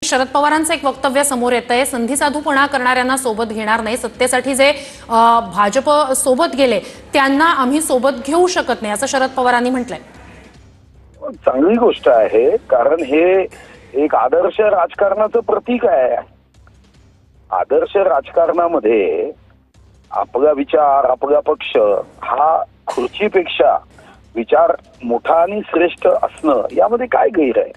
शरद पवारांचं एक वक्तव्य समोर येतंय, संधी साधूपणा करणाऱ्यांना सोबत घेणार नाही, सत्तेसाठी जे भाजप सोबत गेले त्यांना आम्ही सोबत घेऊ शकत नाही असं शरद पवारांनी म्हटलंय। चांगली गोष्ट आहे, कारण हे एक आदर्श राजकारणाचं प्रतीक आहे। आदर्श राजकारणामध्ये आपला विचार, आपला पक्ष हा खुर्चीपेक्षा विचार मोठा आणि श्रेष्ठ असणं यामध्ये काय गैर आहे।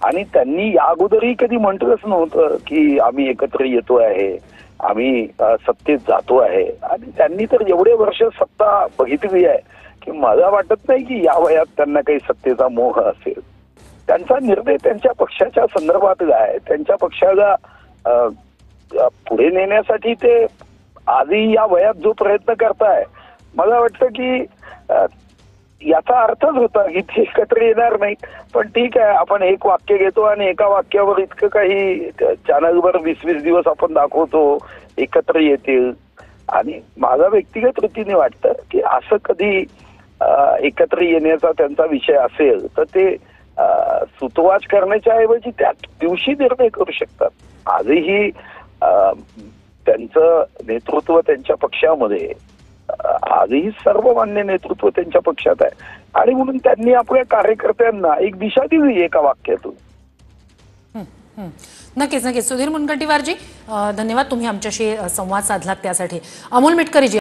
आणि त्यांनी या अगोदरही कधी म्हटलंच नव्हतं की आम्ही एकत्र येतो आहे, आम्ही सत्तेत जातो आहे। आणि त्यांनी तर एवढे वर्ष सत्ता बघितली आहे की मला वाटत नाही की या वयात त्यांना काही सत्तेचा मोह असेल। त्यांचा निर्णय त्यांच्या पक्षाच्या संदर्भात आहे, त्यांच्या पक्षाला पुढे नेण्यासाठी ते आधी या वयात जो प्रयत्न करताय, मला वाटतं की याचा अर्थच होता की ते एकत्र येणार नाही। पण ठीक आहे, आपण एक वाक्य घेतो आणि एका वाक्यावर इतकं काही चॅनलवर 20-20 दिवस आपण दाखवतो एकत्र येतील। आणि मला व्यक्तिगत रीतीने वाटतं की असं कधी एकत्र येण्याचा त्यांचा विषय असेल तर ते सुतवाच करण्याच्या ऐवजी त्या दिवशी निर्णय करू शकतात। आजही त्यांचं नेतृत्व त्यांच्या पक्षामध्ये, आजही सर्वमान्य नेतृत्व त्यांच्या पक्षात आहे आणि म्हणून त्यांनी आपल्या कार्यकर्त्यांना एक दिशा दिली एका वाक्यातून। नक्कीच नक्कीच सुधीर मुनगंटीवारजी, धन्यवाद, तुम्ही आमच्याशी संवाद साधलात त्यासाठी। अमोल मिटकरी जी